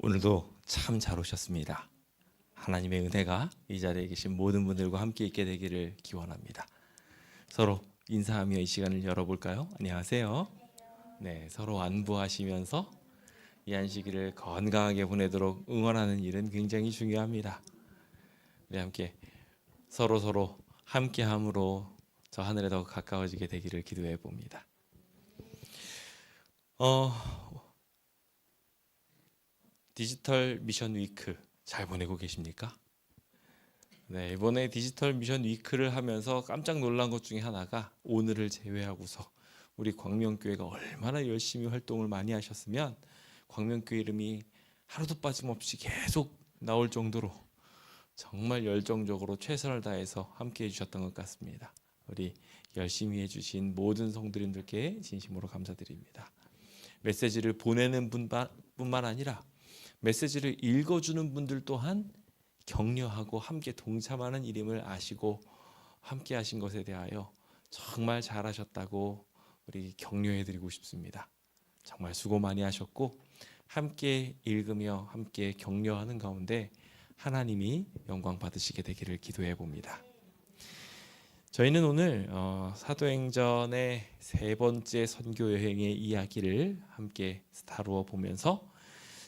오늘도 참 잘 오셨습니다. 하나님의 은혜가 이 자리에 계신 모든 분들과 함께 있게 되기를 기원합니다. 서로 인사하며 이 시간을 열어볼까요? 안녕하세요. 네, 서로 안부하시면서 이 안식일을 건강하게 보내도록 응원하는 일은 굉장히 중요합니다. 우리 함께 서로 함께함으로 저 하늘에 더 가까워지게 되기를 기도해 봅니다. 디지털 미션 위크 잘 보내고 계십니까? 네, 이번에 디지털 미션 위크를 하면서 깜짝 놀란 것 중에 하나가 오늘을 제외하고서 우리 광명교회가 얼마나 열심히 활동을 많이 하셨으면 광명교회 이름이 하루도 빠짐없이 계속 나올 정도로 정말 열정적으로 최선을 다해서 함께 해주셨던 것 같습니다. 우리 열심히 해주신 모든 성도님들께 진심으로 감사드립니다. 메시지를 보내는 분뿐만 아니라 메시지를 읽어주는 분들 또한 격려하고 함께 동참하는 일임을 아시고 함께 하신 것에 대하여 정말 잘하셨다고 우리 격려해드리고 싶습니다. 정말 수고 많이 하셨고 함께 읽으며 함께 격려하는 가운데 하나님이 영광 받으시게 되기를 기도해 봅니다. 저희는 오늘 사도행전의 세 번째 선교 여행의 이야기를 함께 다루어 보면서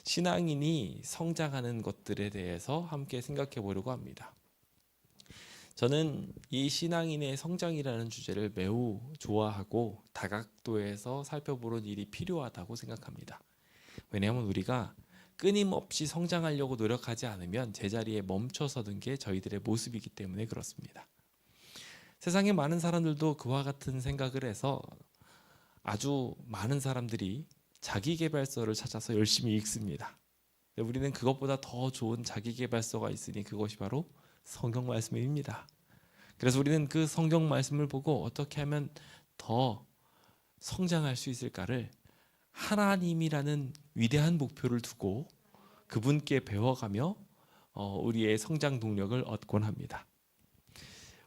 신앙인이 성장하는 것들에 대해서 함께 생각해 보려고 합니다. 저는 이 신앙인의 성장이라는 주제를 매우 좋아하고 다각도에서 살펴보는 일이 필요하다고 생각합니다. 왜냐하면 우리가 끊임없이 성장하려고 노력하지 않으면 제자리에 멈춰서는 게 저희들의 모습이기 때문에 그렇습니다. 세상에 많은 사람들도 그와 같은 생각을 해서 아주 많은 사람들이 자기계발서를 찾아서 열심히 읽습니다. 우리는 그것보다 더 좋은 자기계발서가 있으니 그것이 바로 성경 말씀입니다. 그래서 우리는 그 성경 말씀을 보고 어떻게 하면 더 성장할 수 있을까를 하나님이라는 위대한 목표를 두고 그분께 배워가며 우리의 성장 동력을 얻곤 합니다.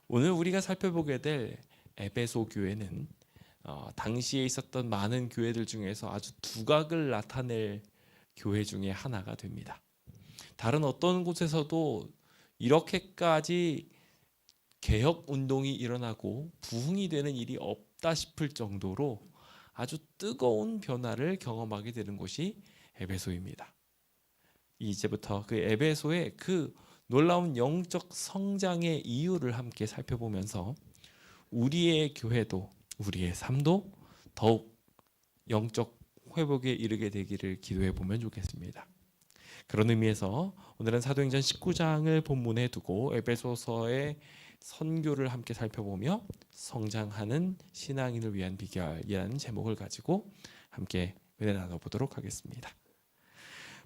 오늘 우리가 살펴보게 될 에베소 교회는 당시에 있었던 많은 교회들 중에서 아주 두각을 나타낼 교회 중에 하나가 됩니다. 다른 어떤 곳에서도 이렇게까지 개혁 운동이 일어나고 부흥이 되는 일이 없다 싶을 정도로 아주 뜨거운 변화를 경험하게 되는 곳이 에베소입니다. 이제부터 그 에베소의 그 놀라운 영적 성장의 이유를 함께 살펴보면서 우리의 교회도 우리의 삶도 더욱 영적 회복에 이르게 되기를 기도해 보면 좋겠습니다. 그런 의미에서 오늘은 사도행전 19장을 본문에 두고 에베소서의 선교를 함께 살펴보며 성장하는 신앙인을 위한 비결이라는 제목을 가지고 함께 은혜 나눠보도록 하겠습니다.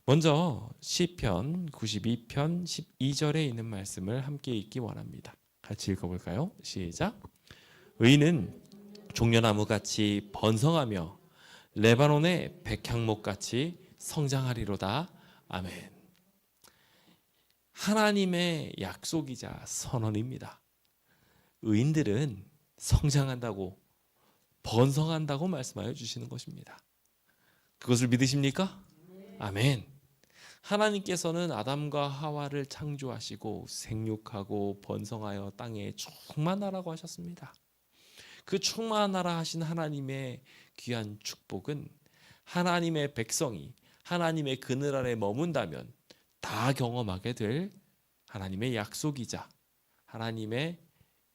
먼저 시편 92편 12절에 있는 말씀을 함께 읽기 원합니다. 같이 읽어볼까요? 시작. 의인은 종려나무같이 번성하며 레바논의 백향목같이 성장하리로다. 아멘. 하나님의 약속이자 선언입니다. 의인들은 성장한다고 번성한다고 말씀하여 주시는 것입니다. 그것을 믿으십니까? 아멘. 하나님께서는 아담과 하와를 창조하시고 생육하고 번성하여 땅에 충만하라고 하셨습니다. 그 충만하라 하신 하나님의 귀한 축복은 하나님의 백성이 하나님의 그늘 아래 머문다면 다 경험하게 될 하나님의 약속이자 하나님의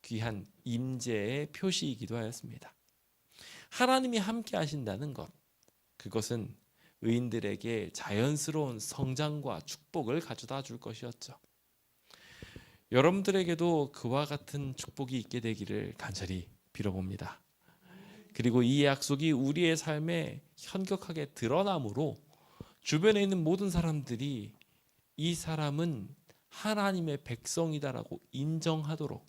귀한 임재의 표시이기도 하였습니다. 하나님이 함께 하신다는 것, 그것은 의인들에게 자연스러운 성장과 축복을 가져다 줄 것이었죠. 여러분들에게도 그와 같은 축복이 있게 되기를 간절히 빌어봅니다. 그리고 이 약속이 우리의 삶에 현격하게 드러나므로 주변에 있는 모든 사람들이 이 사람은 하나님의 백성이다라고 인정하도록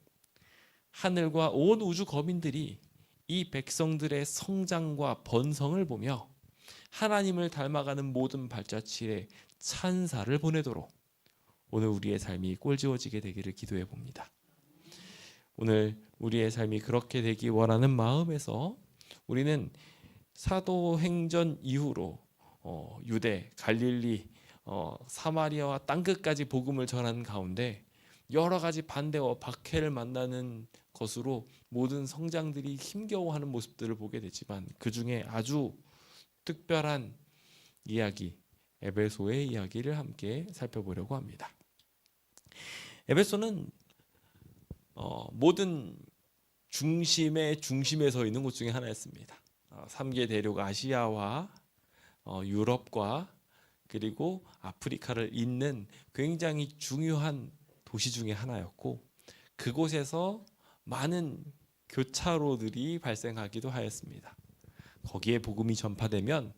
하늘과 온 우주 거민들이 이 백성들의 성장과 번성을 보며 하나님을 닮아가는 모든 발자취에 찬사를 보내도록 오늘 우리의 삶이 꼴지어지게 되기를 기도해 봅니다. 오늘 우리의 삶이 그렇게 되기 원하는 마음에서 우리는 사도행전 이후로 유대, 갈릴리 사마리아와 땅끝까지 복음을 전하는 가운데 여러 가지 반대와 박해를 만나는 것으로 모든 성장들이 힘겨워하는 모습들을 보게 되지만 그 중에 아주 특별한 이야기, 에베소의 이야기를 함께 살펴보려고 합니다. 에베소는 모든 중심의 중심에 서 있는 곳 중에 하나였습니다. 3개 대륙 아시아와 유럽과 그리고 아프리카를 잇는 굉장히 중요한 도시 중에 하나였고 그곳에서 많은 교차로들이 발생하기도 하였습니다. 거기에 복음이 전파되면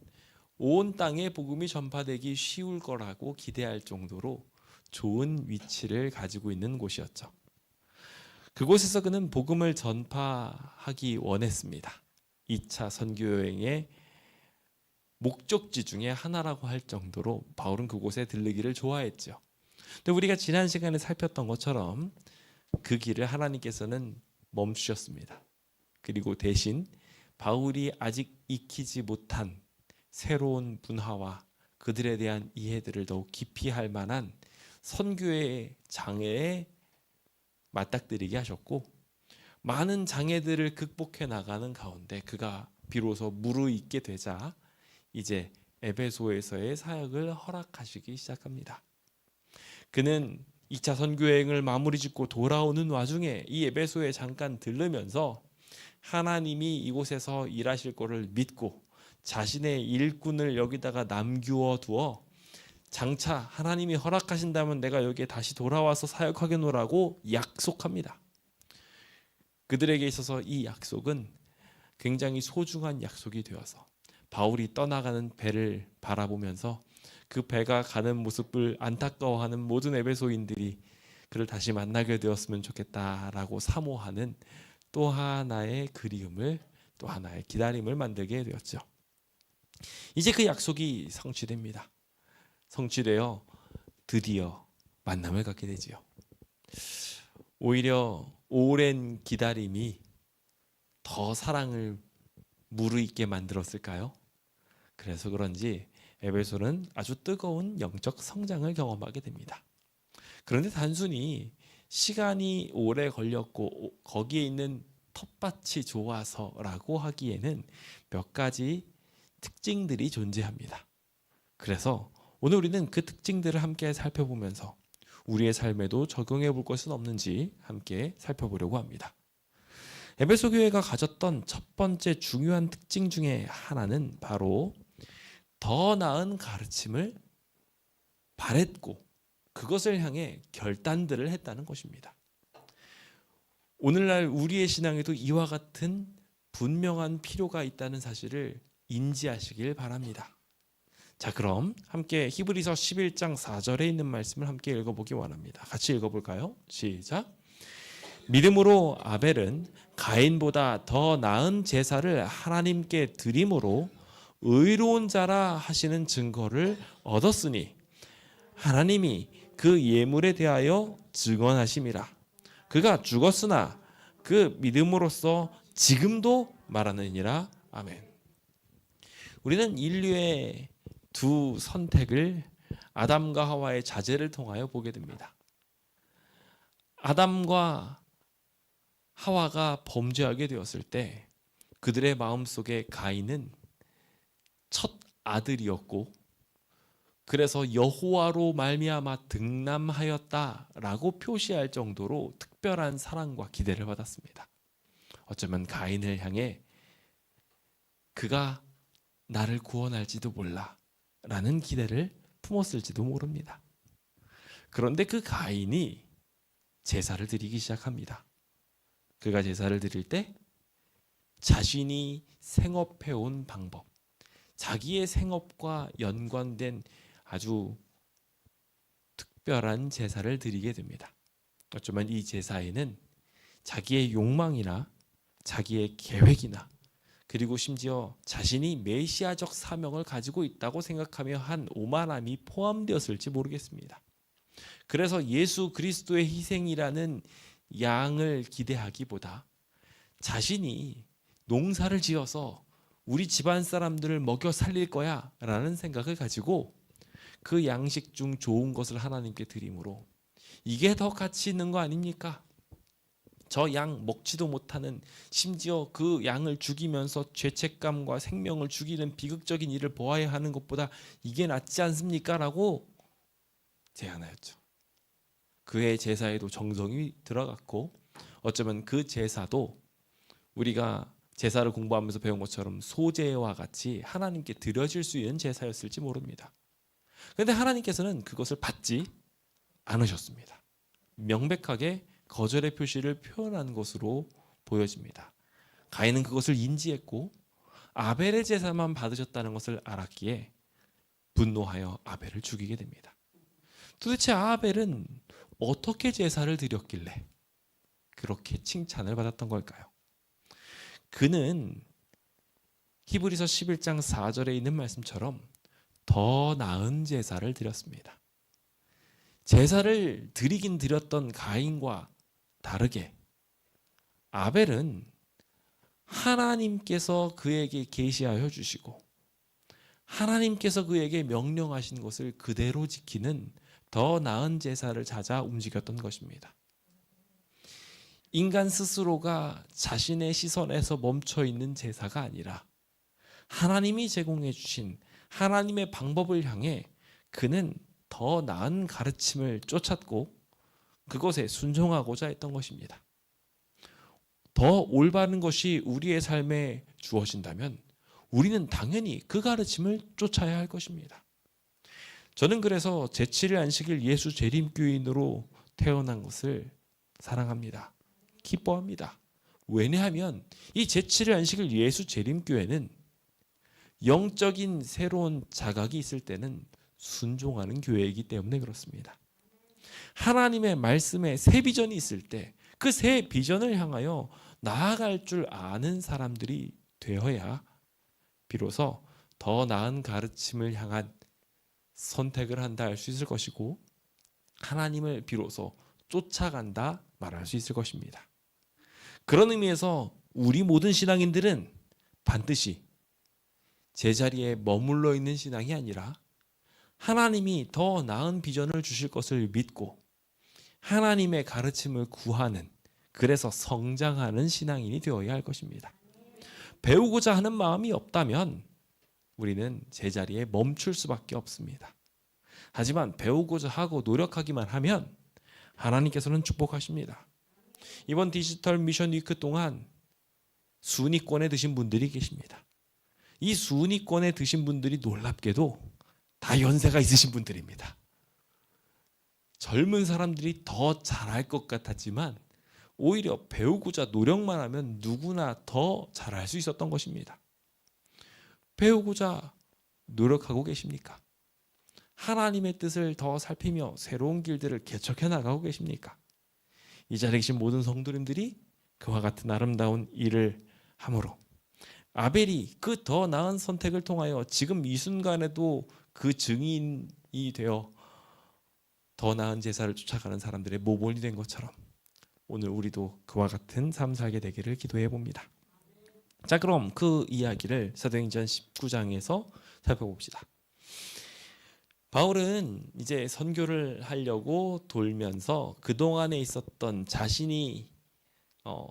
온 땅에 복음이 전파되기 쉬울 거라고 기대할 정도로 좋은 위치를 가지고 있는 곳이었죠. 그곳에서 그는 복음을 전파하기 원했습니다. 2차 선교여행의 목적지 중에 하나라고 할 정도로 바울은 그곳에 들르기를 좋아했죠. 근데 우리가 지난 시간에 살폈던 것처럼 그 길을 하나님께서는 멈추셨습니다. 그리고 대신 바울이 아직 익히지 못한 새로운 문화와 그들에 대한 이해들을 더욱 깊이 할 만한 선교의 장애에 맞닥뜨리게 하셨고 많은 장애들을 극복해 나가는 가운데 그가 비로소 무르익게 되자 이제 에베소에서의 사역을 허락하시기 시작합니다. 그는 2차 선교여행을 마무리 짓고 돌아오는 와중에 이 에베소에 잠깐 들르면서 하나님이 이곳에서 일하실 것을 믿고 자신의 일꾼을 여기다가 남기워 두어 장차 하나님이 허락하신다면 내가 여기에 다시 돌아와서 사역하겠노라고 약속합니다. 그들에게 있어서 이 약속은 굉장히 소중한 약속이 되어서 바울이 떠나가는 배를 바라보면서 그 배가 가는 모습을 안타까워하는 모든 에베소인들이 그를 다시 만나게 되었으면 좋겠다라고 사모하는 또 하나의 그리움을 또 하나의 기다림을 만들게 되었죠. 이제 그 약속이 성취됩니다. 성취되어 드디어 만남을 갖게 되지요. 오히려 오랜 기다림이 더 사랑을 무르익게 만들었을까요? 그래서 그런지 에베소는 아주 뜨거운 영적 성장을 경험하게 됩니다. 그런데 단순히 시간이 오래 걸렸고 거기에 있는 텃밭이 좋아서라고 하기에는 몇 가지 특징들이 존재합니다. 그래서 오늘 우리는 그 특징들을 함께 살펴보면서 우리의 삶에도 적용해 볼 것은 없는지 함께 살펴보려고 합니다. 에베소 교회가 가졌던 첫 번째 중요한 특징 중에 하나는 바로 더 나은 가르침을 바랬고 그것을 향해 결단들을 했다는 것입니다. 오늘날 우리의 신앙에도 이와 같은 분명한 필요가 있다는 사실을 인지하시길 바랍니다. 자, 그럼 함께 히브리서 11장 4절에 있는 말씀을 함께 읽어보기 원합니다. 같이 읽어볼까요? 시작. 믿음으로 아벨은 가인보다 더 나은 제사를 하나님께 드림으로 의로운 자라 하시는 증거를 얻었으니 하나님이 그 예물에 대하여 증언하심이라. 그가 죽었으나 그 믿음으로써 지금도 말하느니라. 아멘. 우리는 인류의 두 선택을 아담과 하와의 자제를 통하여 보게 됩니다. 아담과 하와가 범죄하게 되었을 때 그들의 마음속에 가인은 첫 아들이었고 그래서 여호와로 말미암아 등남하였다라고 표시할 정도로 특별한 사랑과 기대를 받았습니다. 어쩌면 가인을 향해 그가 나를 구원할지도 몰라 라는 기대를 품었을지도 모릅니다. 그런데 그 가인이 제사를 드리기 시작합니다. 그가 제사를 드릴 때 자신이 생업해온 방법, 자기의 생업과 연관된 아주 특별한 제사를 드리게 됩니다. 어쩌면 이 제사에는 자기의 욕망이나 자기의 계획이나 그리고 심지어 자신이 메시아적 사명을 가지고 있다고 생각하며 한 오만함이 포함되었을지 모르겠습니다. 그래서 예수 그리스도의 희생이라는 양을 기대하기보다 자신이 농사를 지어서 우리 집안 사람들을 먹여 살릴 거야 라는 생각을 가지고 그 양식 중 좋은 것을 하나님께 드림으로 이게 더 가치 있는 거 아닙니까? 저 양 먹지도 못하는, 심지어 그 양을 죽이면서 죄책감과 생명을 죽이는 비극적인 일을 보아야 하는 것보다 이게 낫지 않습니까? 라고 제안하였죠. 그의 제사에도 정성이 들어갔고 어쩌면 그 제사도 우리가 제사를 공부하면서 배운 것처럼 소제와 같이 하나님께 드려질 수 있는 제사였을지 모릅니다. 그런데 하나님께서는 그것을 받지 않으셨습니다. 명백하게 거절의 표시를 표현한 것으로 보여집니다. 가인은 그것을 인지했고 아벨의 제사만 받으셨다는 것을 알았기에 분노하여 아벨을 죽이게 됩니다. 도대체 아벨은 어떻게 제사를 드렸길래 그렇게 칭찬을 받았던 걸까요? 그는 히브리서 11장 4절에 있는 말씀처럼 더 나은 제사를 드렸습니다. 제사를 드리긴 드렸던 가인과 다르게 아벨은 하나님께서 그에게 계시하여 주시고 하나님께서 그에게 명령하신 것을 그대로 지키는 더 나은 제사를 찾아 움직였던 것입니다. 인간 스스로가 자신의 시선에서 멈춰 있는 제사가 아니라 하나님이 제공해 주신 하나님의 방법을 향해 그는 더 나은 가르침을 쫓았고 그것에 순종하고자 했던 것입니다. 더 올바른 것이 우리의 삶에 주어진다면 우리는 당연히 그 가르침을 쫓아야 할 것입니다. 저는 그래서 제7일 안식일 예수 재림교인으로 태어난 것을 사랑합니다. 기뻐합니다. 왜냐하면 이 제7일 안식일 예수 재림교회는 영적인 새로운 자각이 있을 때는 순종하는 교회이기 때문에 그렇습니다. 하나님의 말씀에 새 비전이 있을 때 그 새 비전을 향하여 나아갈 줄 아는 사람들이 되어야 비로소 더 나은 가르침을 향한 선택을 한다 할 수 있을 것이고 하나님을 비로소 쫓아간다 말할 수 있을 것입니다. 그런 의미에서 우리 모든 신앙인들은 반드시 제자리에 머물러 있는 신앙이 아니라 하나님이 더 나은 비전을 주실 것을 믿고 하나님의 가르침을 구하는, 그래서 성장하는 신앙인이 되어야 할 것입니다. 배우고자 하는 마음이 없다면 우리는 제자리에 멈출 수밖에 없습니다. 하지만 배우고자 하고 노력하기만 하면 하나님께서는 축복하십니다. 이번 디지털 미션 위크 동안 순위권에 드신 분들이 계십니다. 이 순위권에 드신 분들이 놀랍게도 다 연세가 있으신 분들입니다. 젊은 사람들이 더 잘할 것 같았지만 오히려 배우고자 노력만 하면 누구나 더 잘할 수 있었던 것입니다. 배우고자 노력하고 계십니까? 하나님의 뜻을 더 살피며 새로운 길들을 개척해 나가고 계십니까? 이 자리에 계신 모든 성도님들이 그와 같은 아름다운 일을 함으로 아벨이 그 더 나은 선택을 통하여 지금 이 순간에도 그 증인이 되어 더 나은 제사를 쫓아가는 사람들의 모범이 된 것처럼 오늘 우리도 그와 같은 삶 살게 되기를 기도해 봅니다. 자, 그럼 그 이야기를 사도행전 19장에서 살펴봅시다. 바울은 이제 선교를 하려고 돌면서 그동안에 있었던 자신이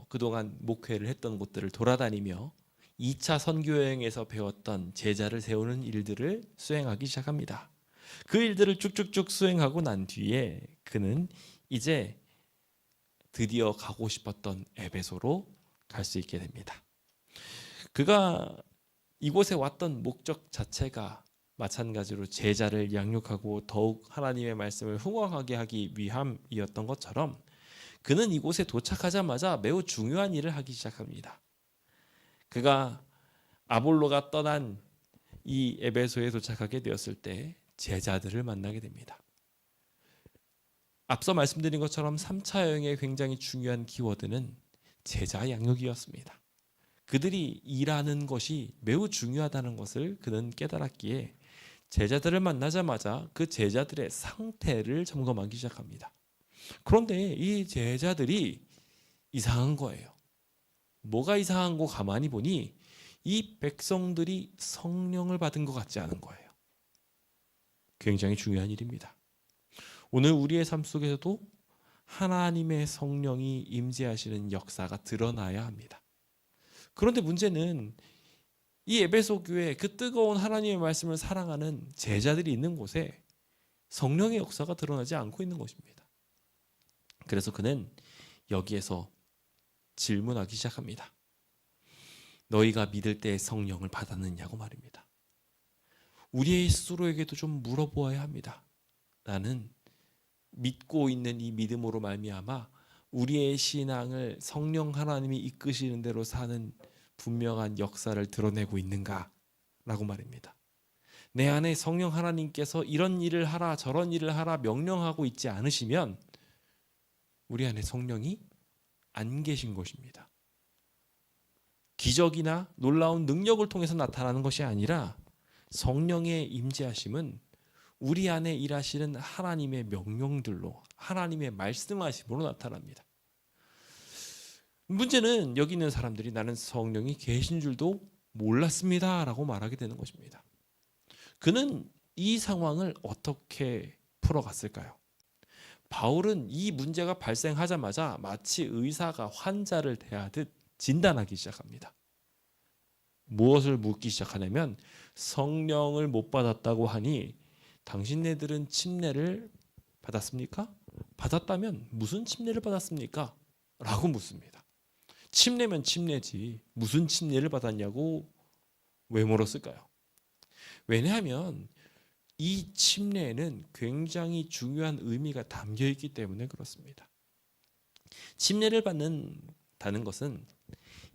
그동안 목회를 했던 곳들을 돌아다니며 2차 선교여행에서 배웠던 제자를 세우는 일들을 수행하기 시작합니다. 그 일들을 쭉쭉쭉 수행하고 난 뒤에 그는 이제 드디어 가고 싶었던 에베소로 갈 수 있게 됩니다. 그가 이곳에 왔던 목적 자체가 마찬가지로 제자를 양육하고 더욱 하나님의 말씀을 흥왕하게 하기 위함이었던 것처럼 그는 이곳에 도착하자마자 매우 중요한 일을 하기 시작합니다. 그가 아볼로가 떠난 이 에베소에 도착하게 되었을 때 제자들을 만나게 됩니다. 앞서 말씀드린 것처럼 3차 여행의 굉장히 중요한 키워드는 제자 양육이었습니다. 그들이 일하는 것이 매우 중요하다는 것을 그는 깨달았기에 제자들을 만나자마자 그 제자들의 상태를 점검하기 시작합니다. 그런데 이 제자들이 이상한 거예요. 뭐가 이상한 거 가만히 보니 이 백성들이 성령을 받은 것 같지 않은 거예요. 굉장히 중요한 일입니다. 오늘 우리의 삶 속에서도 하나님의 성령이 임재하시는 역사가 드러나야 합니다. 그런데 문제는 이 에베소 교회 그 뜨거운 하나님의 말씀을 사랑하는 제자들이 있는 곳에 성령의 역사가 드러나지 않고 있는 것입니다. 그래서 그는 여기에서 질문하기 시작합니다. 너희가 믿을 때 성령을 받았느냐고 말입니다. 우리의 스스로에게도 좀 물어보아야 합니다. 나는 믿고 있는 이 믿음으로 말미암아 우리의 신앙을 성령 하나님이 이끄시는 대로 사는 분명한 역사를 드러내고 있는가? 라고 말입니다. 내 안에 성령 하나님께서 이런 일을 하라 저런 일을 하라 명령하고 있지 않으시면 우리 안에 성령이 안 계신 것입니다. 기적이나 놀라운 능력을 통해서 나타나는 것이 아니라 성령의 임재하심은 우리 안에 일하시는 하나님의 명령들로 하나님의 말씀하심으로 나타납니다. 문제는 여기 있는 사람들이 나는 성령이 계신 줄도 몰랐습니다 라고 말하게 되는 것입니다. 그는 이 상황을 어떻게 풀어갔을까요? 바울은 이 문제가 발생하자마자 마치 의사가 환자를 대하듯 진단하기 시작합니다. 무엇을 묻기 시작하냐면 성령을 못 받았다고 하니 당신네들은 침례를 받았습니까? 받았다면 무슨 침례를 받았습니까? 라고 묻습니다. 침례면 침례지 무슨 침례를 받았냐고 왜 물었을까요? 왜냐하면 이 침례에는 굉장히 중요한 의미가 담겨 있기 때문에 그렇습니다. 침례를 받는다는 것은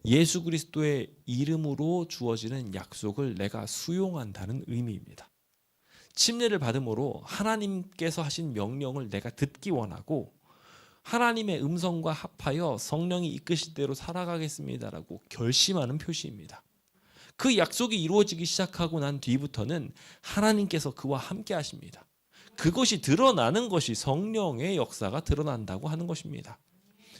예수 그리스도의 이름으로 주어지는 약속을 내가 수용한다는 의미입니다. 침례를 받음으로 하나님께서 하신 명령을 내가 듣기 원하고 하나님의 음성과 합하여 성령이 이끄실 대로 살아가겠습니다라고 결심하는 표시입니다. 그 약속이 이루어지기 시작하고 난 뒤부터는 하나님께서 그와 함께 하십니다. 그것이 드러나는 것이 성령의 역사가 드러난다고 하는 것입니다.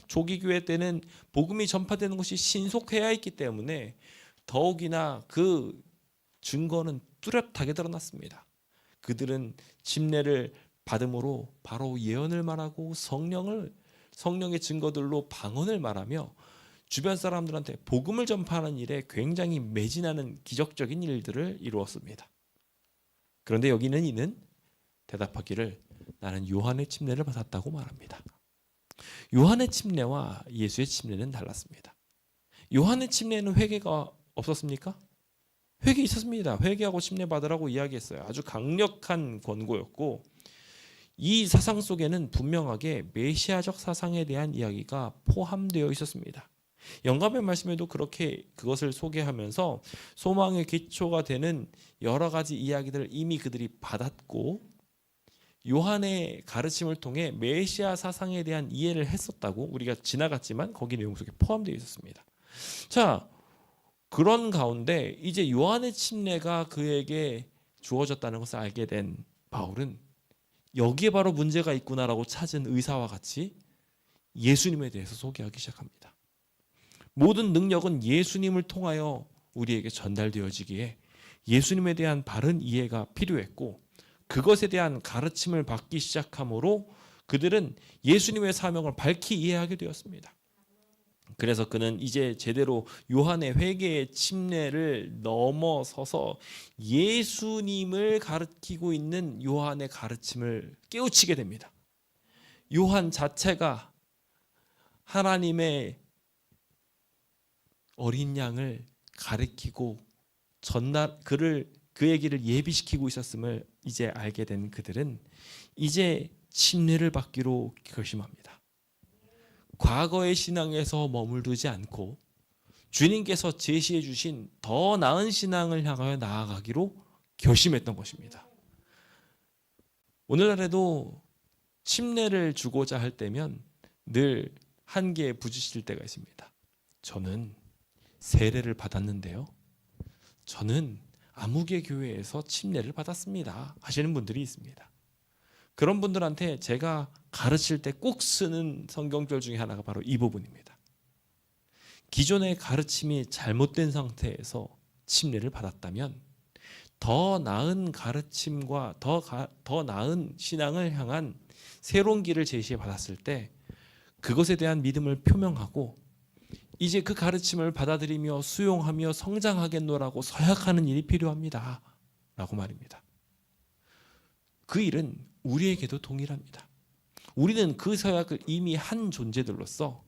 초기 교회 때는 복음이 전파되는 것이 신속해야 했기 때문에 더욱이나 그 증거는 뚜렷하게 드러났습니다. 그들은 침례를 받음으로 바로 예언을 말하고 성령의 증거들로 방언을 말하며 주변 사람들한테 복음을 전파하는 일에 굉장히 매진하는 기적적인 일들을 이루었습니다. 그런데 여기는 이는 대답하기를 나는 요한의 침례를 받았다고 말합니다. 요한의 침례와 예수의 침례는 달랐습니다. 요한의 침례는 회개가 없었습니까? 회개 있었습니다. 회개하고 침례 받으라고 이야기했어요. 아주 강력한 권고였고 이 사상 속에는 분명하게 메시아적 사상에 대한 이야기가 포함되어 있었습니다. 영감의 말씀에도 그렇게 그것을 소개하면서 소망의 기초가 되는 여러 가지 이야기들을 이미 그들이 받았고 요한의 가르침을 통해 메시아 사상에 대한 이해를 했었다고 우리가 지나갔지만 거기 내용 속에 포함되어 있었습니다. 자, 그런 가운데 이제 요한의 침례가 그에게 주어졌다는 것을 알게 된 바울은 여기에 바로 문제가 있구나라고 찾은 의사와 같이 예수님에 대해서 소개하기 시작합니다. 모든 능력은 예수님을 통하여 우리에게 전달되어지기에 예수님에 대한 바른 이해가 필요했고 그것에 대한 가르침을 받기 시작함으로 그들은 예수님의 사명을 밝히 이해하게 되었습니다. 그래서 그는 이제 제대로 요한의 회개의 침례를 넘어서서 예수님을 가르치고 있는 요한의 가르침을 깨우치게 됩니다. 요한 자체가 하나님의 어린 양을 가르치고 그의 길을 예비시키고 있었음을 이제 알게 된 그들은 이제 침례를 받기로 결심합니다. 과거의 신앙에서 머물르지 않고 주님께서 제시해 주신 더 나은 신앙을 향하여 나아가기로 결심했던 것입니다. 오늘날에도 침례를 주고자 할 때면 늘 한계에 부딪힐 때가 있습니다. 저는 세례를 받았는데요. 저는 아무개 교회에서 침례를 받았습니다. 하시는 분들이 있습니다. 그런 분들한테 제가 가르칠 때 꼭 쓰는 성경절 중에 하나가 바로 이 부분입니다. 기존의 가르침이 잘못된 상태에서 침례를 받았다면 더 나은 가르침과 더 나은 신앙을 향한 새로운 길을 제시해 받았을 때 그것에 대한 믿음을 표명하고 이제 그 가르침을 받아들이며 수용하며 성장하겠노라고 서약하는 일이 필요합니다. 라고 말입니다. 그 일은 우리에게도 동일합니다. 우리는 그 서약을 이미 한 존재들로서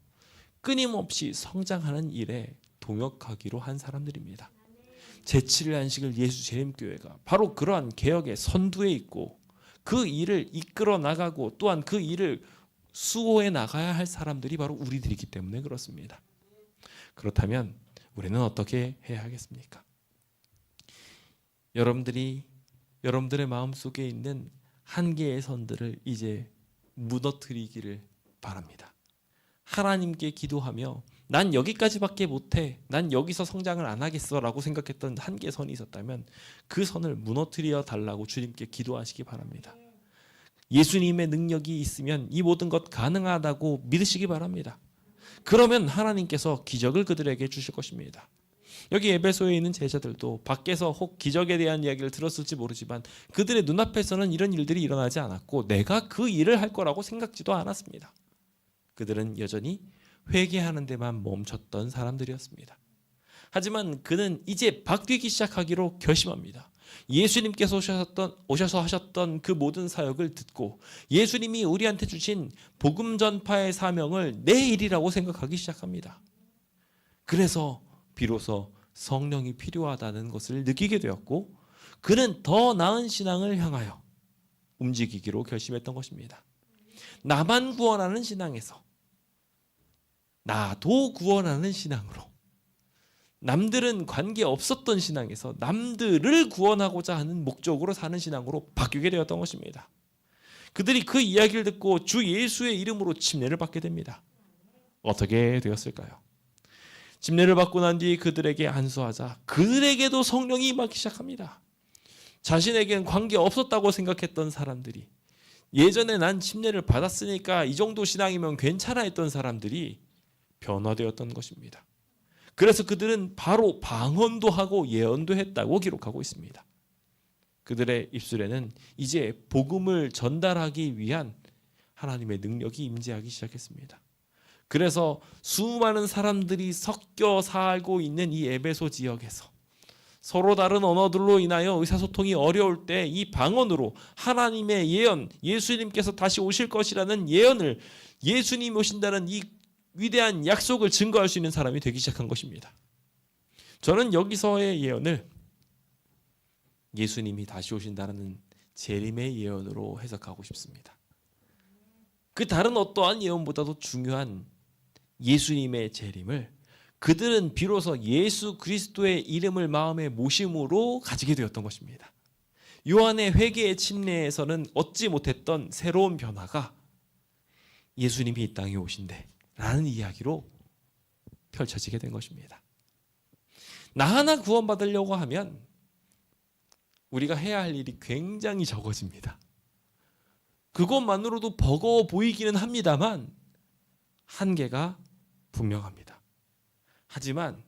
끊임없이 성장하는 일에 동역하기로 한 사람들입니다. 제7일 안식을 예수 재림교회가 바로 그러한 개혁의 선두에 있고 그 일을 이끌어 나가고 또한 그 일을 수호해 나가야 할 사람들이 바로 우리들이기 때문에 그렇습니다. 그렇다면 우리는 어떻게 해야 하겠습니까? 여러분들의 마음속에 있는 한계의 선들을 이제 무너뜨리기를 바랍니다. 하나님께 기도하며 난 여기까지밖에 못해, 난 여기서 성장을 안 하겠어 라고 생각했던 한계선이 있었다면 그 선을 무너뜨려 달라고 주님께 기도하시기 바랍니다. 예수님의 능력이 있으면 이 모든 것 가능하다고 믿으시기 바랍니다. 그러면 하나님께서 기적을 그들에게 주실 것입니다. 여기 에베소에 있는 제자들도 밖에서 혹 기적에 대한 이야기를 들었을지 모르지만 그들의 눈앞에서는 이런 일들이 일어나지 않았고 내가 그 일을 할 거라고 생각지도 않았습니다. 그들은 여전히 회개하는 데만 멈췄던 사람들이었습니다. 하지만 그는 이제 바뀌기 시작하기로 결심합니다. 예수님께서 오셔서 하셨던 그 모든 사역을 듣고 예수님이 우리한테 주신 복음 전파의 사명을 내 일이라고 생각하기 시작합니다. 그래서 비로소 성령이 필요하다는 것을 느끼게 되었고 그는 더 나은 신앙을 향하여 움직이기로 결심했던 것입니다. 나만 구원하는 신앙에서 나도 구원하는 신앙으로, 남들은 관계없었던 신앙에서 남들을 구원하고자 하는 목적으로 사는 신앙으로 바뀌게 되었던 것입니다. 그들이 그 이야기를 듣고 주 예수의 이름으로 침례를 받게 됩니다. 어떻게 되었을까요? 침례를 받고 난 뒤 그들에게 안수하자 그들에게도 성령이 임하기 시작합니다. 자신에겐 관계없었다고 생각했던 사람들이, 예전에 난 침례를 받았으니까 이 정도 신앙이면 괜찮아 했던 사람들이 변화되었던 것입니다. 그래서 그들은 바로 방언도 하고 예언도 했다고 기록하고 있습니다. 그들의 입술에는 이제 복음을 전달하기 위한 하나님의 능력이 임재하기 시작했습니다. 그래서 수많은 사람들이 섞여 살고 있는 이 에베소 지역에서 서로 다른 언어들로 인하여 의사소통이 어려울 때 이 방언으로 하나님의 예언, 예수님께서 다시 오실 것이라는 예언을, 예수님 오신다는 이 위대한 약속을 증거할 수 있는 사람이 되기 시작한 것입니다. 저는 여기서의 예언을 예수님이 다시 오신다는 재림의 예언으로 해석하고 싶습니다. 그 다른 어떠한 예언보다도 중요한 예수님의 재림을 그들은 비로소 예수 그리스도의 이름을 마음에 모심으로 가지게 되었던 것입니다. 요한의 회개의 침례에서는 얻지 못했던 새로운 변화가 예수님이 이 땅에 오신대 라는 이야기로 펼쳐지게 된 것입니다. 나 하나 구원받으려고 하면 우리가 해야 할 일이 굉장히 적어집니다. 그것만으로도 버거워 보이기는 합니다만 한계가 분명합니다. 하지만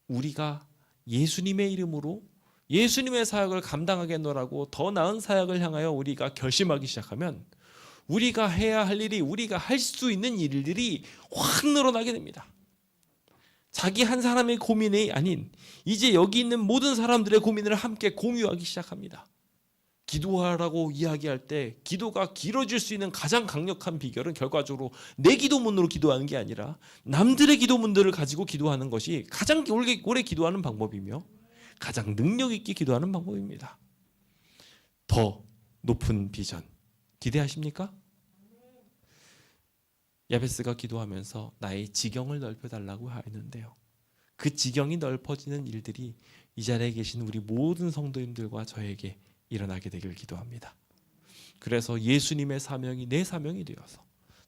우리가 예수님의 이름으로 예수님의 사역을 감당하겠노라고 더 나은 사역을 향하여 우리가 결심하기 시작하면 우리가 해야 할 일이, 우리가 할 수 있는 일들이 확 늘어나게 됩니다. 자기 한 사람의 고민이 아닌 이제 여기 있는 모든 사람들의 고민을 함께 공유하기 시작합니다. 기도하라고 이야기할 때 기도가 길어질 수 있는 가장 강력한 비결은 결과적으로 내 기도문으로 기도하는 게 아니라 남들의 기도문들을 가지고 기도하는 것이 가장 오래 기도하는 방법이며 가장 능력 있게 기도하는 방법입니다. 더 높은 비전 기대하십니까? 야베스가 기도하면서 나의 지경을 넓혀달라고 하였는데요. 그 지경이 넓어지는 일들이 이 자리에 계신 우리 모든 성도님들과 저에게 일어나게 되길 기도합니다. 그래서 예수님의 사명이 내 사명이 되어서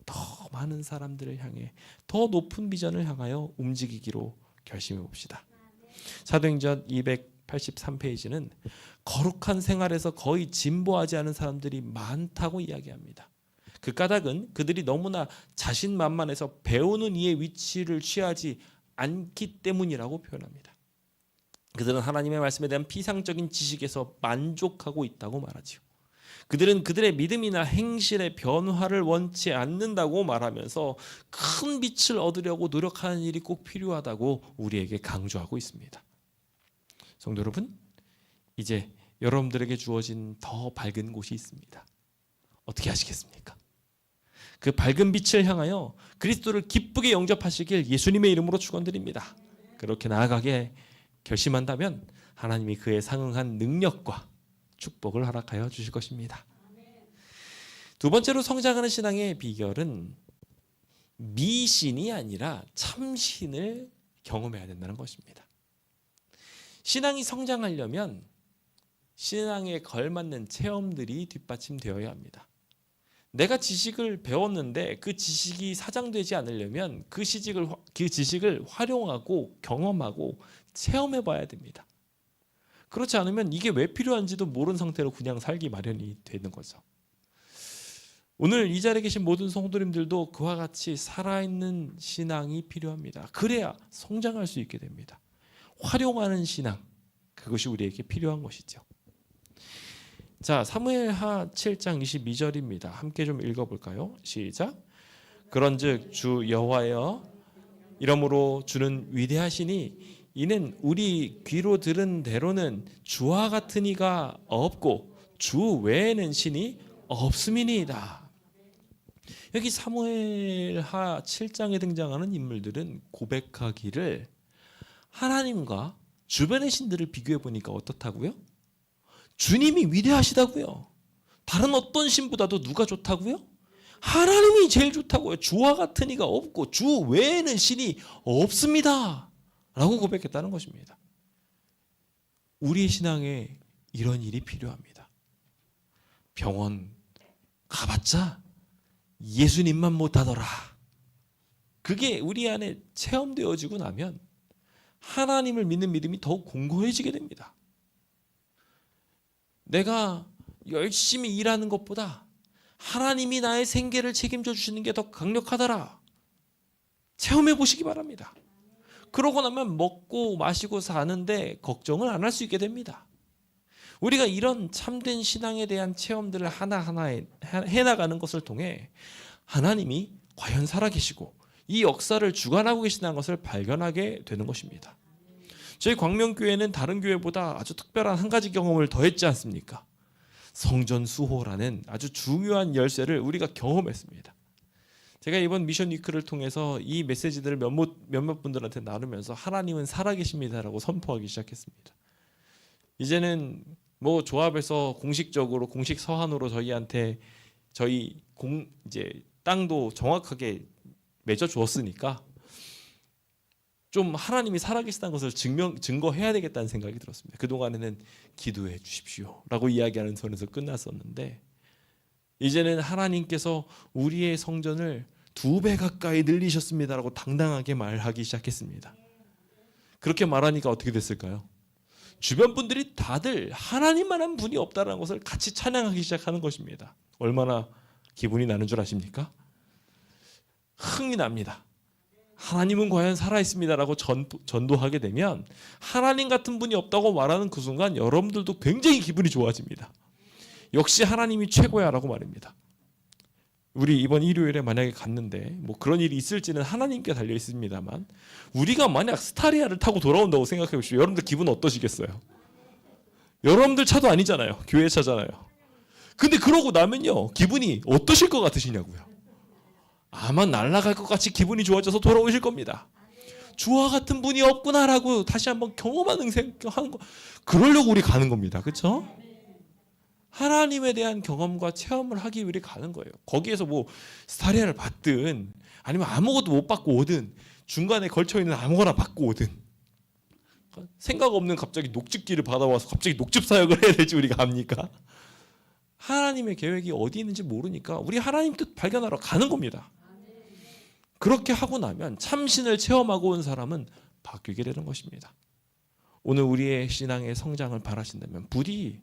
더 많은 사람들을 향해 더 높은 비전을 향하여 움직이기로 결심해 봅시다. 사도행전 283페이지는 거룩한 생활에서 거의 진보하지 않은 사람들이 많다고 이야기합니다. 그 까닭은 그들이 너무나 자신만만해서 배우는 이의 위치를 취하지 않기 때문이라고 표현합니다. 그들은 하나님의 말씀에 대한 피상적인 지식에서 만족하고 있다고 말하지요. 그들은 그들의 믿음이나 행실의 변화를 원치 않는다고 말하면서 큰 빛을 얻으려고 노력하는 일이 꼭 필요하다고 우리에게 강조하고 있습니다. 성도 여러분, 이제 여러분들에게 주어진 더 밝은 곳이 있습니다. 어떻게 하시겠습니까? 그 밝은 빛을 향하여 그리스도를 기쁘게 영접하시길 예수님의 이름으로 축원드립니다. 그렇게 나아가게 결심한다면 하나님이 그에 상응한 능력과 축복을 허락하여 주실 것입니다. 두 번째로 성장하는 신앙의 비결은 미신이 아니라 참신을 경험해야 된다는 것입니다. 신앙이 성장하려면 신앙에 걸맞는 체험들이 뒷받침되어야 합니다. 내가 지식을 배웠는데 그 지식이 사장되지 않으려면 그 지식을 활용하고 경험하고 체험해 봐야 됩니다. 그렇지 않으면 이게 왜 필요한지도 모르는 상태로 그냥 살기 마련이 되는 거죠. 오늘 이 자리에 계신 모든 성도님들도 그와 같이 살아있는 신앙이 필요합니다. 그래야 성장할 수 있게 됩니다. 활용하는 신앙, 그것이 우리에게 필요한 것이죠. 자, 사무엘하 7장 22절입니다. 함께 좀 읽어볼까요? 시작. 그런즉 주 여호와여, 이러므로 주는 위대하시니 이는 우리 귀로 들은 대로는 주와 같은 이가 없고 주 외에는 신이 없음이니이다. 여기 사무엘하 7장에 등장하는 인물들은 고백하기를 하나님과 주변의 신들을 비교해 보니까 어떻다고요? 주님이 위대하시다고요. 다른 어떤 신보다도 누가 좋다고요? 하나님이 제일 좋다고요. 주와 같은 이가 없고 주 외에는 신이 없습니다 라고 고백했다는 것입니다. 우리의 신앙에 이런 일이 필요합니다. 병원 가봤자 예수님만 못하더라. 그게 우리 안에 체험되어지고 나면 하나님을 믿는 믿음이 더욱 공고해지게 됩니다. 내가 열심히 일하는 것보다 하나님이 나의 생계를 책임져 주시는 게 더 강력하더라. 체험해 보시기 바랍니다. 그러고 나면 먹고 마시고 사는데 걱정을 안 할 수 있게 됩니다. 우리가 이런 참된 신앙에 대한 체험들을 하나하나 해나가는 것을 통해 하나님이 과연 살아계시고 이 역사를 주관하고 계시다는 것을 발견하게 되는 것입니다. 저희 광명교회는 다른 교회보다 아주 특별한 한 가지 경험을 더했지 않습니까? 성전 수호라는 아주 중요한 열쇠를 우리가 경험했습니다. 제가 이번 미션 위크를 통해서 이 메시지들을 몇몇 분들한테 나누면서 하나님은 살아계십니다라고 선포하기 시작했습니다. 이제는 뭐 조합에서 공식적으로 공식 서한으로 저희한테 이제 땅도 정확하게 맺어 주었으니까 좀 하나님이 살아계시다는 것을 증거해야 되겠다는 생각이 들었습니다. 그동안에는 기도해 주십시오 라고 이야기하는 선에서 끝났었는데 이제는 하나님께서 우리의 성전을 2배 가까이 늘리셨습니다라고 당당하게 말하기 시작했습니다. 그렇게 말하니까 어떻게 됐을까요? 주변 분들이 다들 하나님만한 분이 없다는 것을 같이 찬양하기 시작하는 것입니다. 얼마나 기분이 나는 줄 아십니까? 흥이 납니다. 하나님은 과연 살아있습니다라고 전도하게 되면 하나님 같은 분이 없다고 말하는 그 순간 여러분들도 굉장히 기분이 좋아집니다. 역시 하나님이 최고야 라고 말입니다. 우리 이번 일요일에 만약에 갔는데 뭐 그런 일이 있을지는 하나님께 달려 있습니다만 우리가 만약 스타리아를 타고 돌아온다고 생각해 보십시오. 여러분들 기분 어떠시겠어요? 여러분들 차도 아니잖아요. 교회 차잖아요. 근데 그러고 나면요 기분이 어떠실 것 같으시냐고요. 아마 날아갈 것 같이 기분이 좋아져서 돌아오실 겁니다. 주와 같은 분이 없구나라고 다시 한번 경험하는 생각하는 거, 그러려고 우리 가는 겁니다. 그렇죠? 하나님에 대한 경험과 체험을 하기 위해 가는 거예요. 거기에서 뭐 스타리아를 받든 아니면 아무것도 못 받고 오든 중간에 걸쳐있는 아무거나 받고 오든 생각 없는 갑자기 녹즙기를 받아와서 갑자기 녹즙 사역을 해야 될지 우리가 압니까? 하나님의 계획이 어디 있는지 모르니까 우리 하나님 뜻 발견하러 가는 겁니다. 그렇게 하고 나면 참신을 체험하고 온 사람은 바뀌게 되는 것입니다. 오늘 우리의 신앙의 성장을 바라신다면 부디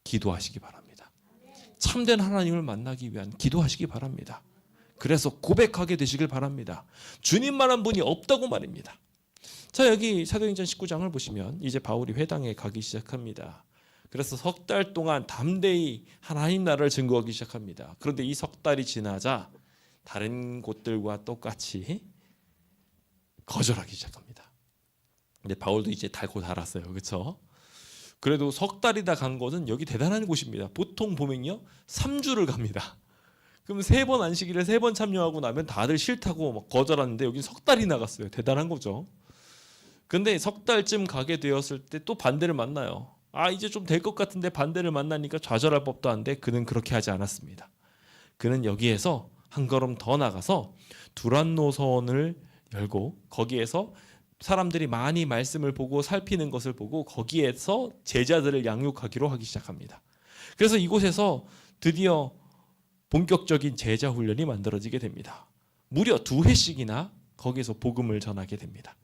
기도하시기 바랍니다. 참된 하나님을 만나기 위한 기도하시기 바랍니다. 그래서 고백하게 되시길 바랍니다. 주님만한 분이 없다고 말입니다. 자, 여기 사도행전 19장을 보시면 이제 바울이 회당에 가기 시작합니다. 그래서 석 달 동안 담대히 하나님 나라를 증거하기 시작합니다. 그런데 이 석 달이 지나자 다른 곳들과 똑같이 거절하기 시작합니다. 근데 바울도 이제 달고 달았어요. 그렇죠? 그래도 석 달이다 간 곳은 여기 대단한 곳입니다. 보통 보면요 3주를 갑니다. 그럼 3번 안식일에 3번 참여하고 나면 다들 싫다고 막 거절하는데 여기 석 달이 나갔어요. 대단한 거죠. 근데 석 달쯤 가게 되었을 때 또 반대를 만나요. 이제 좀 될 것 같은데 반대를 만나니까 좌절할 법도 한데 그는 그렇게 하지 않았습니다. 그는 여기에서 한 걸음 더 나가서 두란노 서원을 열고 거기에서 사람들이 많이 말씀을 보고 살피는 것을 보고 거기에서 제자들을 양육하기로 하기 시작합니다. 그래서 이곳에서 드디어 본격적인 제자 훈련이 만들어지게 됩니다. 무려 2회씩이나 거기서 복음을 전하게 됩니다.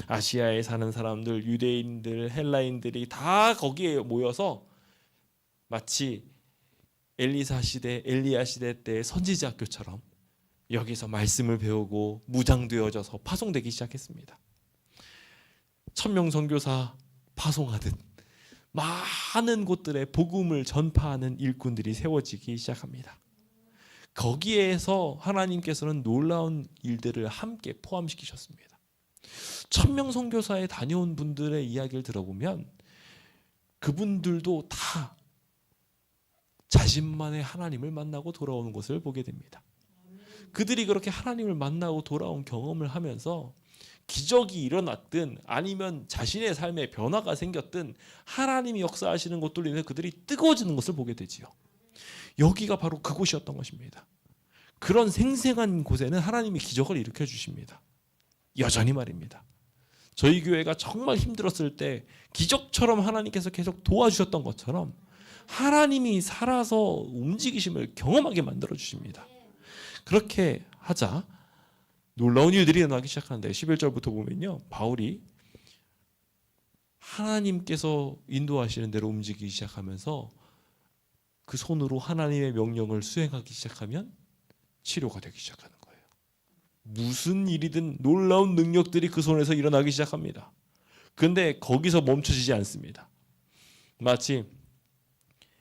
아시아에 사는 사람들, 유대인들, 헬라인들이 다 거기에 모여서 마치 엘리사 시대, 엘리야 시대 때의 선지자 학교처럼 여기서 말씀을 배우고 무장되어져서 파송되기 시작했습니다. 1000명 선교사 파송하듯 많은 곳들에 복음을 전파하는 일꾼들이 세워지기 시작합니다. 거기에서 하나님께서는 놀라운 일들을 함께 포함시키셨습니다. 1000명 선교사에 다녀온 분들의 이야기를 들어보면 그분들도 다 자신만의 하나님을 만나고 돌아오는 것을 보게 됩니다. 그들이 그렇게 하나님을 만나고 돌아온 경험을 하면서 기적이 일어났든 아니면 자신의 삶에 변화가 생겼든 하나님이 역사하시는 것들로 인해 그들이 뜨거워지는 것을 보게 되지요. 여기가 바로 그곳이었던 것입니다. 그런 생생한 곳에는 하나님이 기적을 일으켜 주십니다. 여전히 말입니다. 저희 교회가 정말 힘들었을 때 기적처럼 하나님께서 계속 도와주셨던 것처럼 하나님이 살아서 움직이심을 경험하게 만들어 주십니다. 그렇게 하자 놀라운 일들이 일어나기 시작하는데 11절부터 보면요. 바울이 하나님께서 인도하시는 대로 움직이기 시작하면서 그 손으로 하나님의 명령을 수행하기 시작하면 치료가 되기 시작하는 거예요. 무슨 일이든 놀라운 능력들이 그 손에서 일어나기 시작합니다. 그런데 거기서 멈춰지지 않습니다. 마치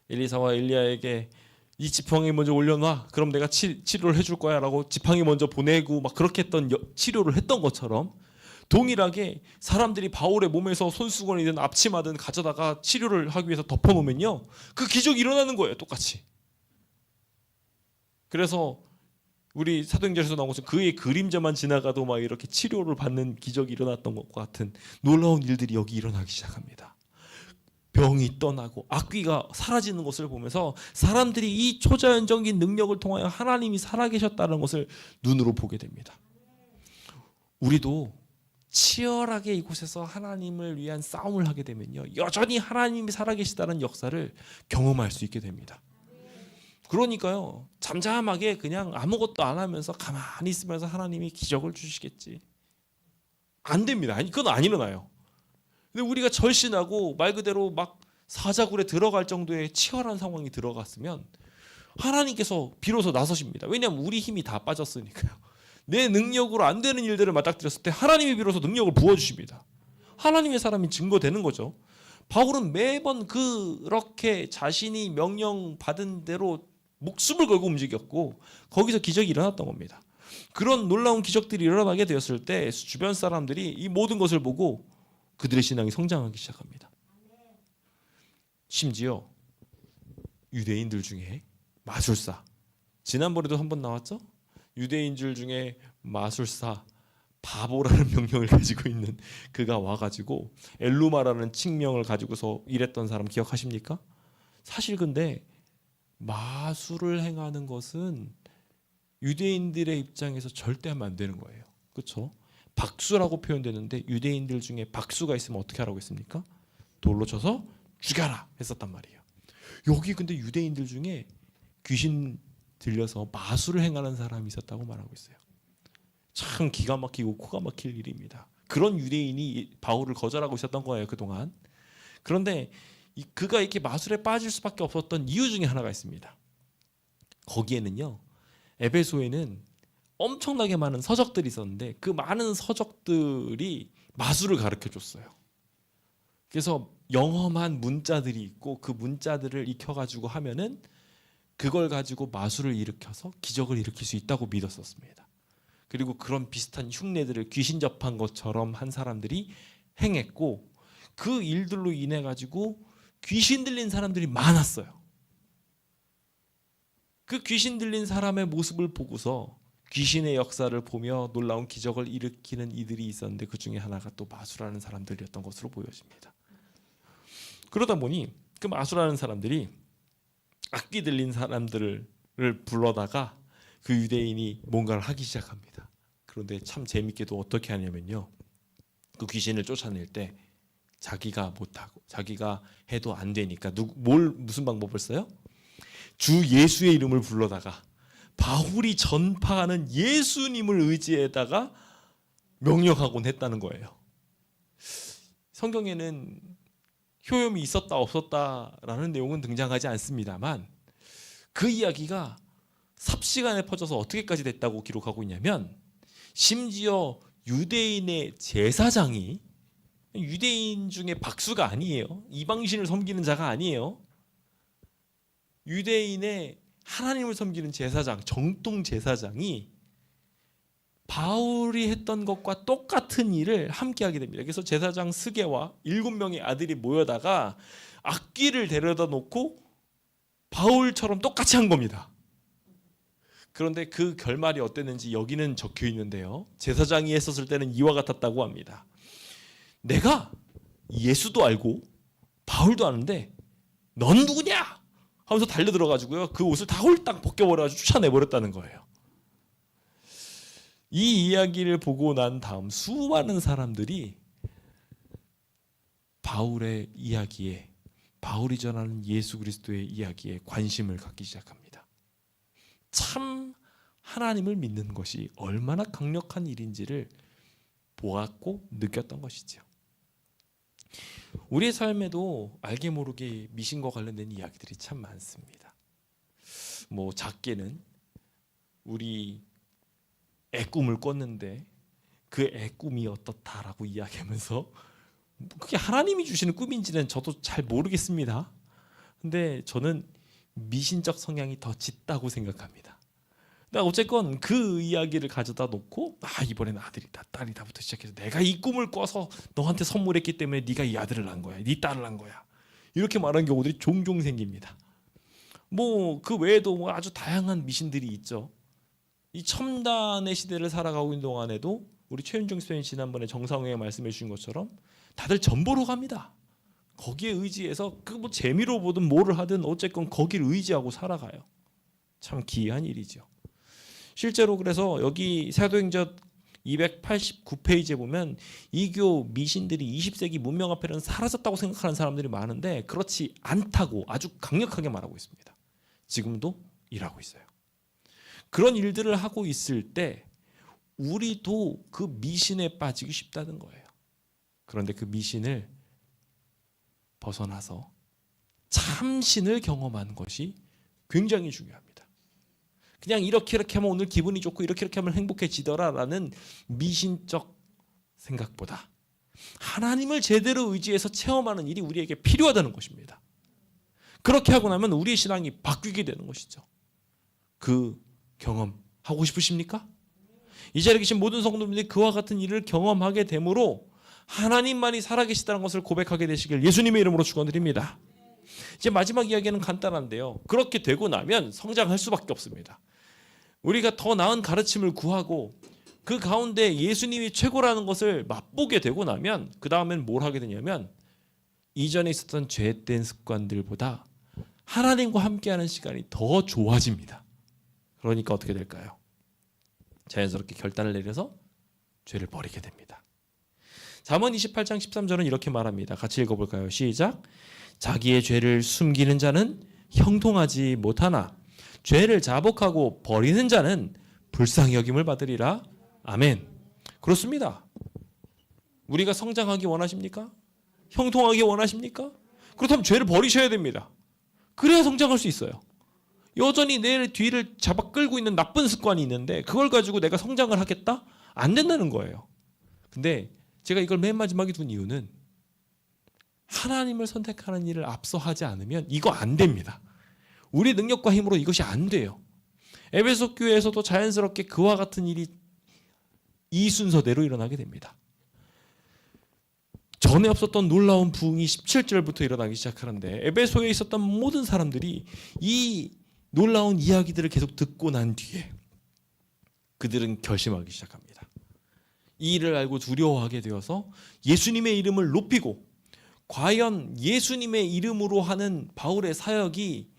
엘리사와 엘리야에게 이 지팡이 먼저 올려놔. 그럼 내가 치료를 해줄 거야 라고 지팡이 먼저 보내고 막 그렇게 했던 치료를 했던 것처럼 동일하게 사람들이 바울의 몸에서 손수건이든 앞치마든 가져다가 치료를 하기 위해서 덮어놓으면요. 그 기적이 일어나는 거예요. 똑같이. 그래서 우리 사도행전에서 나온 것처럼 그의 그림자만 지나가도 막 이렇게 치료를 받는 기적이 일어났던 것과 같은 놀라운 일들이 여기 일어나기 시작합니다. 병이 떠나고 악귀가 사라지는 것을 보면서 사람들이 이 초자연적인 능력을 통하여 하나님이 살아계셨다는 것을 눈으로 보게 됩니다. 우리도 치열하게 이곳에서 하나님을 위한 싸움을 하게 되면요. 여전히 하나님이 살아계시다는 역사를 경험할 수 있게 됩니다. 그러니까요. 잠잠하게 그냥 아무것도 안 하면서 가만히 있으면서 하나님이 기적을 주시겠지. 안 됩니다. 그건 안 일어나요. 근데 우리가 절신하고 말 그대로 막 사자굴에 들어갈 정도의 치열한 상황이 들어갔으면 하나님께서 비로소 나서십니다. 왜냐하면 우리 힘이 다 빠졌으니까요. 내 능력으로 안 되는 일들을 맞닥뜨렸을 때 하나님이 비로소 능력을 부어주십니다. 하나님의 사람이 증거되는 거죠. 바울은 매번 그렇게 자신이 명령받은 대로 목숨을 걸고 움직였고 거기서 기적이 일어났던 겁니다. 그런 놀라운 기적들이 일어나게 되었을 때 주변 사람들이 이 모든 것을 보고 그들의 신앙이 성장하기 시작합니다. 심지어 유대인들 중에 마술사, 지난번에도 한번 나왔죠? 유대인들 중에 마술사 바보라는 명령을 가지고 있는 그가 와가지고 엘루마라는 칙명을 가지고서 일했던 사람 기억하십니까? 사실 근데 마술을 행하는 것은 유대인들의 입장에서 절대 하면 안 되는 거예요. 그렇죠? 박수라고 표현되는데 유대인들 중에 박수가 있으면 어떻게 하라고 했습니까? 돌로 쳐서 죽여라 했었단 말이에요. 여기 근데 유대인들 중에 귀신 들려서 마술을 행하는 사람이 있었다고 말하고 있어요. 참 기가 막히고 코가 막힐 일입니다. 그런 유대인이 바울을 거절하고 있었던 거예요, 그동안. 그런데 그가 이렇게 마술에 빠질 수밖에 없었던 이유 중에 하나가 있습니다. 거기에는요. 에베소에는 엄청나게 많은 서적들이 있었는데 그 많은 서적들이 마술을 가르쳐 줬어요. 그래서 영험한 문자들이 있고 그 문자들을 익혀가지고 하면은 그걸 가지고 마술을 일으켜서 기적을 일으킬 수 있다고 믿었었습니다. 그리고 그런 비슷한 흉내들을 귀신 접한 것처럼 한 사람들이 행했고 그 일들로 인해 가지고 귀신 들린 사람들이 많았어요. 그 귀신 들린 사람의 모습을 보고서 귀신의 역사를 보며 놀라운 기적을 일으키는 이들이 있었는데 그 중에 하나가 또 마술하는 사람들이었던 것으로 보여집니다. 그러다 보니 그 마술하는 사람들이 악기 들린 사람들을 불러다가 그 유대인이 뭔가를 하기 시작합니다. 그런데 참 재밌게도 어떻게 하냐면요. 그 귀신을 쫓아낼 때 자기가 못하고 자기가 해도 안 되니까 무슨 방법을 써요? 주 예수의 이름을 불러다가 바울이 전파하는 예수님을 의지에다가 명령하곤 했다는 거예요. 성경에는 효염이 있었다 없었다라는 내용은 등장하지 않습니다만 그 이야기가 삽시간에 퍼져서 어떻게까지 됐다고 기록하고 있냐면 심지어 유대인의 제사장이 유대인 중에 박수가 아니에요. 이방신을 섬기는 자가 아니에요. 유대인의 하나님을 섬기는 제사장, 정통 제사장이 바울이 했던 것과 똑같은 일을 함께 하게 됩니다. 그래서 제사장 스게와 7명의 아들이 모여다가 악기를 데려다 놓고 바울처럼 똑같이 한 겁니다. 그런데 그 결말이 어땠는지 여기는 적혀 있는데요. 제사장이 했었을 때는 이와 같았다고 합니다. 내가 예수도 알고 바울도 아는데 넌 누구냐? 하면서 달려들어가지고요. 그 옷을 다 홀딱 벗겨버려가지고 쫓아내버렸다는 거예요. 이 이야기를 보고 난 다음 수많은 사람들이 바울의 이야기에 바울이 전하는 예수 그리스도의 이야기에 관심을 갖기 시작합니다. 참 하나님을 믿는 것이 얼마나 강력한 일인지를 보았고 느꼈던 것이죠. 우리의 삶에도 알게 모르게 미신과 관련된 이야기들이 참 많습니다. 뭐 작게는 우리 애 꿈을 꿨는데 그 애 꿈이 어떻다라고 이야기하면서 그게 하나님이 주시는 꿈인지는 저도 잘 모르겠습니다. 근데 저는 미신적 성향이 더 짙다고 생각합니다. 근데 어쨌건 그 이야기를 가져다 놓고 이번에는 아들이다 딸이다부터 시작해서 내가 이 꿈을 꿔서 너한테 선물했기 때문에 네가 이 아들을 낳은 거야, 네 딸을 낳은 거야, 이렇게 말하는 경우들이 종종 생깁니다. 뭐 그 외에도 뭐 아주 다양한 미신들이 있죠. 이 첨단의 시대를 살아가고 있는 동안에도 우리 최윤정 선생님이 지난번에 정상회에 말씀해 주신 것처럼 다들 전보로 갑니다. 거기에 의지해서 그 뭐 재미로 보든 뭐를 하든 어쨌건 거기를 의지하고 살아가요. 참 기이한 일이죠. 실제로 그래서 여기 사도행전 289페이지에 보면 이교 미신들이 20세기 문명 앞에는 사라졌다고 생각하는 사람들이 많은데 그렇지 않다고 아주 강력하게 말하고 있습니다. 지금도 일하고 있어요. 그런 일들을 하고 있을 때 우리도 그 미신에 빠지기 쉽다는 거예요. 그런데 그 미신을 벗어나서 참신을 경험하는 것이 굉장히 중요합니다. 그냥 이렇게 하면 오늘 기분이 좋고 이렇게 하면 행복해지더라라는 미신적 생각보다 하나님을 제대로 의지해서 체험하는 일이 우리에게 필요하다는 것입니다. 그렇게 하고 나면 우리의 신앙이 바뀌게 되는 것이죠. 그 경험 하고 싶으십니까? 이 자리에 계신 모든 성도님들이 그와 같은 일을 경험하게 되므로 하나님만이 살아계시다는 것을 고백하게 되시길 예수님의 이름으로 축원드립니다. 이제 마지막 이야기는 간단한데요. 그렇게 되고 나면 성장할 수밖에 없습니다. 우리가 더 나은 가르침을 구하고 그 가운데 예수님이 최고라는 것을 맛보게 되고 나면 그 다음엔 뭘 하게 되냐면 이전에 있었던 죄된 습관들보다 하나님과 함께하는 시간이 더 좋아집니다. 그러니까 어떻게 될까요? 자연스럽게 결단을 내려서 죄를 버리게 됩니다. 잠언 28장 13절은 이렇게 말합니다. 같이 읽어볼까요? 시작. 자기의 죄를 숨기는 자는 형통하지 못하나 죄를 자복하고 버리는 자는 불쌍히 여김을 받으리라. 아멘. 그렇습니다. 우리가 성장하기 원하십니까? 형통하기 원하십니까? 그렇다면 죄를 버리셔야 됩니다. 그래야 성장할 수 있어요. 여전히 내 뒤를 잡아 끌고 있는 나쁜 습관이 있는데 그걸 가지고 내가 성장을 하겠다? 안 된다는 거예요. 근데 제가 이걸 맨 마지막에 둔 이유는 하나님을 선택하는 일을 앞서하지 않으면 이거 안 됩니다. 우리 능력과 힘으로 이것이 안 돼요. 에베소 교회에서도 자연스럽게 그와 같은 일이 이 순서대로 일어나게 됩니다. 전에 없었던 놀라운 부흥이 17절부터 일어나기 시작하는데 에베소에 있었던 모든 사람들이 이 놀라운 이야기들을 계속 듣고 난 뒤에 그들은 결심하기 시작합니다. 이 일을 알고 두려워하게 되어서 예수님의 이름을 높이고 과연 예수님의 이름으로 하는 바울의 사역이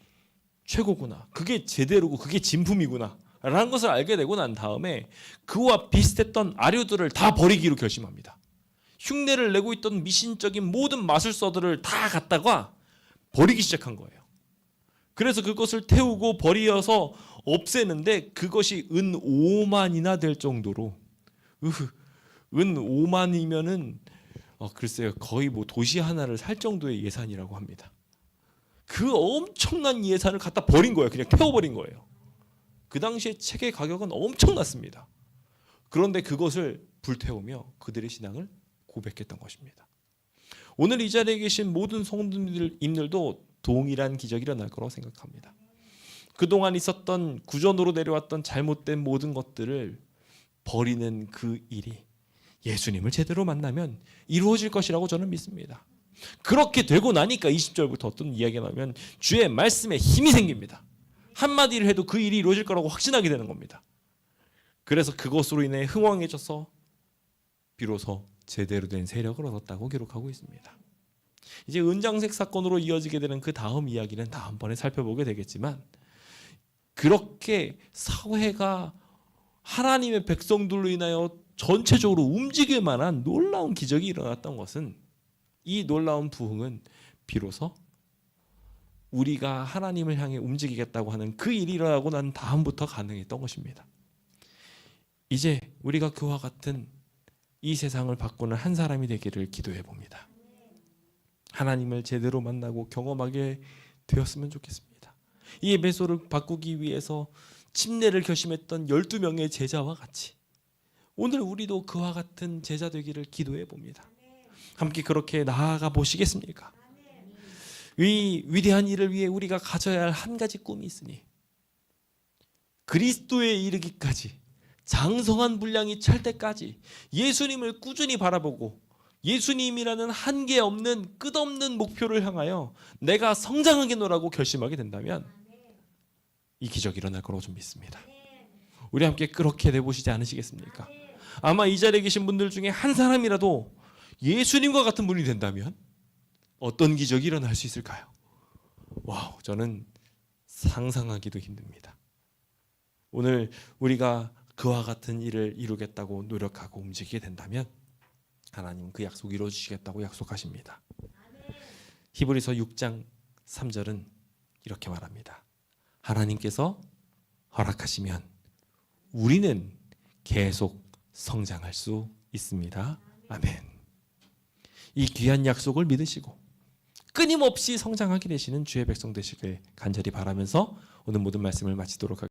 최고구나, 그게 제대로고 그게 진품이구나 라는 것을 알게 되고 난 다음에 그와 비슷했던 아류들을 다 버리기로 결심합니다. 흉내를 내고 있던 미신적인 모든 마술서들을 다 갖다가 버리기 시작한 거예요. 그래서 그것을 태우고 버리어서 없애는데 그것이 은 5만이나 될 정도로 은 5만이면은 글쎄요, 거의 뭐 도시 하나를 살 정도의 예산이라고 합니다. 그 엄청난 예산을 갖다 버린 거예요. 그냥 태워버린 거예요. 그 당시에 책의 가격은 엄청났습니다. 그런데 그것을 불태우며 그들의 신앙을 고백했던 것입니다. 오늘 이 자리에 계신 모든 성도님들도 동일한 기적이 일어날 거라고 생각합니다. 그동안 있었던 구전으로 내려왔던 잘못된 모든 것들을 버리는 그 일이 예수님을 제대로 만나면 이루어질 것이라고 저는 믿습니다. 그렇게 되고 나니까 20절부터 어떤 이야기가 나오면 주의 말씀에 힘이 생깁니다. 한마디를 해도 그 일이 이루어질 거라고 확신하게 되는 겁니다. 그래서 그것으로 인해 흥왕해져서 비로소 제대로 된 세력을 얻었다고 기록하고 있습니다. 이제 은장색 사건으로 이어지게 되는 그 다음 이야기는 다음번에 살펴보게 되겠지만, 그렇게 사회가 하나님의 백성들로 인하여 전체적으로 움직일 만한 놀라운 기적이 일어났던 것은, 이 놀라운 부흥은 비로소 우리가 하나님을 향해 움직이겠다고 하는 그 일이 일어나고 난 다음부터 가능했던 것입니다. 이제 우리가 그와 같은 이 세상을 바꾸는 한 사람이 되기를 기도해 봅니다. 하나님을 제대로 만나고 경험하게 되었으면 좋겠습니다. 이 에베소를 바꾸기 위해서 침례를 결심했던 12명의 제자와 같이 오늘 우리도 그와 같은 제자 되기를 기도해 봅니다. 함께 그렇게 나아가 보시겠습니까? 이 위대한 일을 위해 우리가 가져야 할 한 가지 꿈이 있으니, 그리스도에 이르기까지 장성한 분량이 찰 때까지 예수님을 꾸준히 바라보고 예수님이라는 한계 없는 끝없는 목표를 향하여 내가 성장하겠노라고 결심하게 된다면 이 기적이 일어날 거라고 좀 믿습니다. 우리 함께 그렇게 되보시지 않으시겠습니까? 아마 이 자리에 계신 분들 중에 한 사람이라도 예수님과 같은 분이 된다면 어떤 기적이 일어날 수 있을까요? 와우, 저는 상상하기도 힘듭니다. 오늘 우리가 그와 같은 일을 이루겠다고 노력하고 움직이게 된다면 하나님 그 약속 이루어주시겠다고 약속하십니다. 히브리서 6장 3절은 이렇게 말합니다. 하나님께서 허락하시면 우리는 계속 성장할 수 있습니다. 아멘. 이 귀한 약속을 믿으시고 끊임없이 성장하게 되시는 주의 백성 되시길 간절히 바라면서 오늘 모든 말씀을 마치도록 하겠습니다.